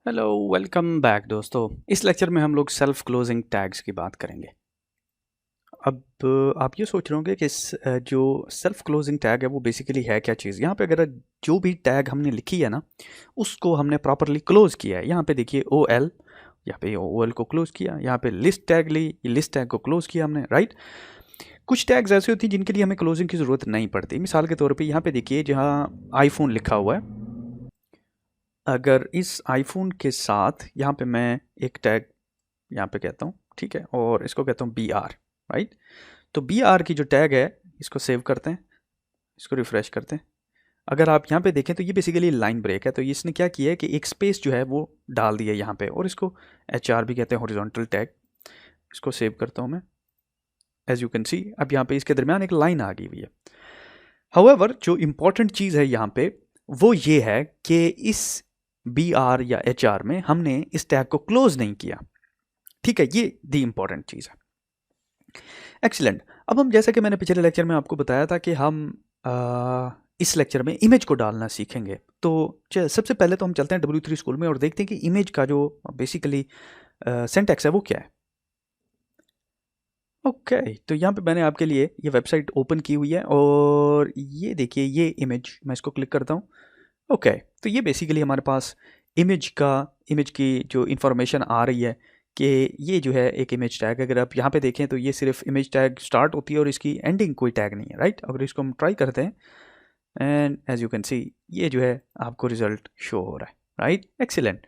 Hello, welcome back दोस्तों। इस lecture में हम लोग सेल्फ क्लोजिंग टैग्स की बात करेंगे। अब आप ये सोच रहे होंगे कि जो सेल्फ क्लोजिंग टैग है वो बेसिकली है क्या चीज़। यहाँ पे अगर जो भी टैग हमने लिखी है ना उसको हमने प्रॉपरली क्लोज किया है। यहाँ पे देखिए ओ एल, यहाँ पे ओ एल को क्लोज किया, यहाँ पे लिस्ट टैग ली, लिस्ट टैग को क्लोज किया हमने, राइट। कुछ टैग्स ऐसे होती हैं जिनके लिए हमें क्लोजिंग की ज़रूरत नहीं पड़ती। मिसाल के तौर पर यहाँ पे देखिए जहाँ आईफोन लिखा हुआ है, अगर इस आईफोन के साथ यहाँ पे मैं एक टैग यहाँ पे कहता हूँ, ठीक है, और इसको कहता हूँ बी आर, राइट। तो बी आर की जो टैग है इसको सेव करते हैं, इसको रिफ्रेश करते हैं। अगर आप यहाँ पे देखें तो ये बेसिकली लाइन ब्रेक है। तो इसने क्या किया है कि एक स्पेस जो है वो डाल दिया है यहाँ पे, और इसको एच आर भी कहते हैं, हॉरिजॉन्टल टैग। इसको सेव करता हूँ मैं। एज यू कैन सी अब यहाँ पे इसके दरमियान एक लाइन आ गई हुई है। हाउएवर जो इंपॉर्टेंट चीज़ है यहाँ पे वो ये है कि इस बी आर या एच आर में हमने इस टैग को क्लोज नहीं किया, ठीक है। ये दी इंपॉर्टेंट चीज़ है। एक्सीलेंट। अब हम, जैसा कि मैंने पिछले लेक्चर में आपको बताया था कि हम इस लेक्चर में इमेज को डालना सीखेंगे। तो सबसे पहले तो हम चलते हैं W3 स्कूल में और देखते हैं कि इमेज का जो बेसिकली सिंटैक्स है वो क्या है। ओके, तो यहाँ पे मैंने आपके लिए ये वेबसाइट ओपन की हुई है और ये देखिए ये इमेज, मैं इसको क्लिक करता हूँ। ओके, तो ये बेसिकली हमारे पास इमेज की जो इंफॉर्मेशन आ रही है कि ये जो है एक इमेज टैग। अगर आप यहाँ पे देखें तो ये सिर्फ इमेज टैग स्टार्ट होती है और इसकी एंडिंग कोई टैग नहीं है, राइट। अगर इसको हम ट्राई करते हैं and as you can see ये जो है आपको रिजल्ट शो हो रहा है, राइट। एक्सीलेंट।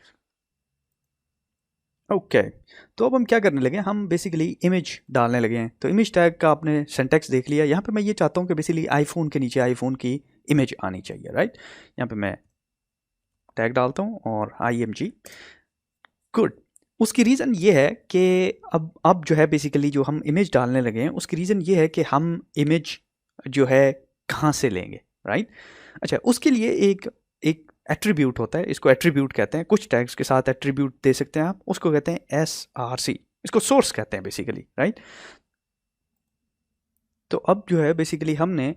ओके, तो अब हम क्या करने लगे, हम बेसिकली इमेज डालने लगे हैं। तो इमेज टैग का आपने सिंटैक्स देख लिया। यहाँ पे मैं ये चाहता हूँ कि बेसिकली आईफोन के नीचे आईफोन की इमेज आनी चाहिए, राइट। यहाँ पे मैं टैग डालता हूँ और IMG, गुड। उसकी रीज़न ये है कि अब जो है बेसिकली जो हम इमेज डालने लगे हैं उसकी रीज़न ये है कि हम इमेज जो है कहाँ से लेंगे, राइट। अच्छा, उसके लिए एक एक एट्रीब्यूट होता है, इसको एट्रीब्यूट कहते हैं। कुछ टैग्स के साथ एट्रीब्यूट दे सकते हैं आप, उसको कहते हैं SRC, इसको सोर्स कहते हैं बेसिकली, राइट। तो अब जो है बेसिकली हमने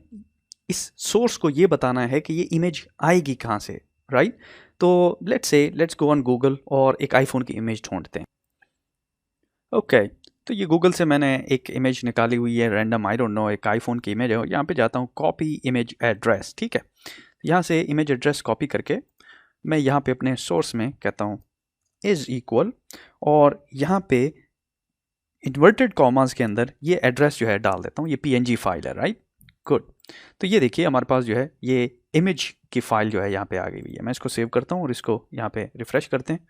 इस सोर्स को ये बताना है कि ये इमेज आएगी कहाँ से, राइट। तो लेट्स गो ऑन गूगल और एक आईफोन की इमेज ढूंढते हैं। ओके, तो ये गूगल से मैंने एक इमेज निकाली हुई है रैंडम, आई डोंट नो, एक आईफोन की इमेज है। यहाँ पे जाता हूँ कॉपी इमेज एड्रेस, ठीक है। यहाँ से इमेज एड्रेस कॉपी करके मैं यहाँ पे अपने सोर्स में कहता हूँ इज इक्वल, और यहाँ पे इन्वर्टेड कॉमास के अंदर ये एड्रेस जो है डाल देता हूँ। ये PNG फाइल है, राइट, गुड। तो ये देखिए हमारे पास जो है ये इमेज की फाइल जो है यहाँ पे आ गई हुई है। मैं इसको सेव करता हूँ और इसको यहाँ पे रिफ्रेश करते हैं।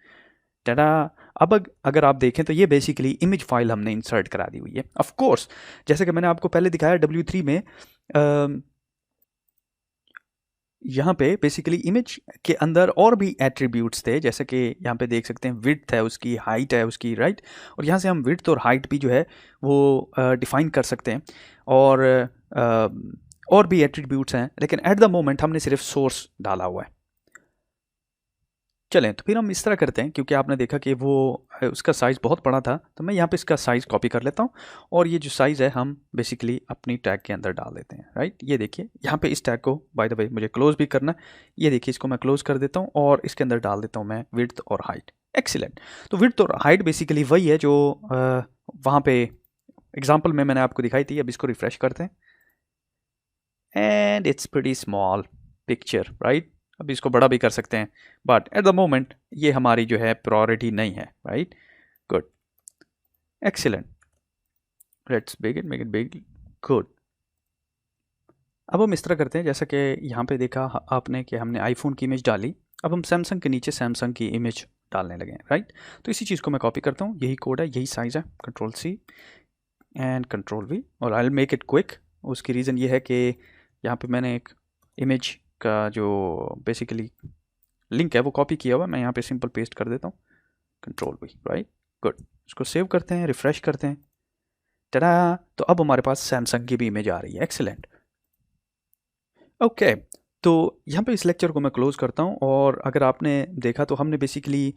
टाटा। अब अगर आप देखें तो ये बेसिकली इमेज फाइल हमने इंसर्ट करा दी हुई है। ऑफ कोर्स जैसे कि मैंने आपको पहले दिखाया W3 में, यहाँ पे बेसिकली इमेज के अंदर और भी एट्रीब्यूट्स थे, जैसे कि यहाँ पे देख सकते हैं विड्थ है उसकी, हाइट है उसकी, राइट। और यहाँ से हम विड्थ और हाइट भी जो है वो डिफाइन कर सकते हैं, और भी एट्रीब्यूट्स हैं, लेकिन एट द मोमेंट हमने सिर्फ सोर्स डाला हुआ है। चलें, तो फिर हम इस तरह करते हैं, क्योंकि आपने देखा कि वो उसका साइज़ बहुत बड़ा था, तो मैं यहाँ पे इसका साइज़ कॉपी कर लेता हूँ और ये जो साइज़ है हम बेसिकली अपनी टैग के अंदर डाल देते हैं, राइट। ये देखिए यहाँ पे इस टैग को बाय द वे मुझे क्लोज भी करना है। ये देखिए इसको मैं क्लोज कर देता हूँ और इसके अंदर डाल देता हूँ मैं विड्थ और हाइट। एक्सीलेंट। तो विड्थ और हाइट बेसिकली वही है जो वहाँ पे एग्जाम्पल में मैंने आपको दिखाई थी। अब इसको रिफ्रेश करते हैं and it's pretty small picture, right. अब इसको बड़ा भी कर सकते हैं, बट एट द मोमेंट ये हमारी जो है प्रायोरिटी नहीं है, right. Good, excellent, let's begin, make it big, good. अब हम इस तरह करते हैं, जैसा कि यहाँ पे देखा आपने कि हमने आईफोन की इमेज डाली। अब हम सैमसंग के नीचे सैमसंग की इमेज डालने लगे हैं, राइट। तो इसी चीज़ को मैं कॉपी करता हूँ, यही कोड है, यही साइज़ है, Ctrl+C एंड Ctrl+V, और I will make it quick. उसकी रीज़न ये है कि यहाँ पे मैंने एक इमेज का जो बेसिकली लिंक है वो कॉपी किया हुआ, मैं यहाँ पे सिंपल पेस्ट कर देता हूँ, Ctrl+V, राइट, गुड। इसको सेव करते हैं, रिफ्रेश करते हैं, टड़ा। तो अब हमारे पास सैमसंग की भी इमेज आ रही है। एक्सीलेंट। ओके, तो यहाँ पे इस लेक्चर को मैं क्लोज करता हूँ। और अगर आपने देखा तो हमने बेसिकली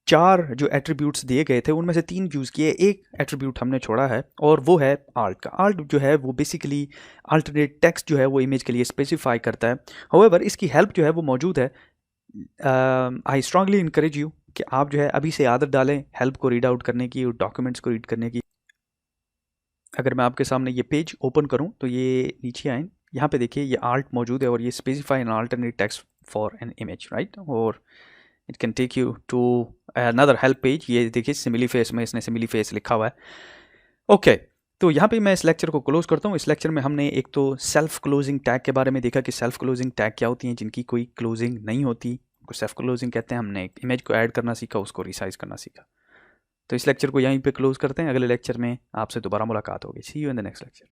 4 जो एट्रीब्यूट्स दिए गए थे उनमें से 3 यूज़ किए, एक एट्रीब्यूट हमने छोड़ा है और वो है आल्ट का। आल्ट जो है वो बेसिकली अल्टरनेट टेक्स्ट जो है वो इमेज के लिए स्पेसिफाई करता है। हाउएवर इसकी हेल्प जो है वो मौजूद है। आई स्ट्रांगली इनकरेज यू कि आप जो है अभी से आदत डालें हेल्प को रीड आउट करने की और डॉक्यूमेंट्स को रीड करने की। अगर मैं आपके सामने ये पेज ओपन करूं तो ये नीचे आए, यहाँ पे देखिए ये आर्ट मौजूद है और ये specify an alternate text for an image, right, और it can take you to another help page. ये देखिए सिमिली फेस में इसने सिमिली फेस लिखा हुआ है। ओके, तो यहाँ पे मैं इस लेक्चर को क्लोज करता हूँ। इस लेक्चर में हमने एक तो सेल्फ क्लोजिंग टैग के बारे में देखा कि सेल्फ क्लोजिंग टैग क्या होती हैं, जिनकी कोई क्लोजिंग नहीं होती, उनको सेल्फ क्लोजिंग कहते हैं। हमने एक इमेज को ऐड करना सीखा, उसको रिसाइज करना सीखा। तो इस लेक्चर को यहीं पे क्लोज करते हैं। अगले लेक्चर में आपसे दोबारा मुलाकात होगी। See you in the next lecture.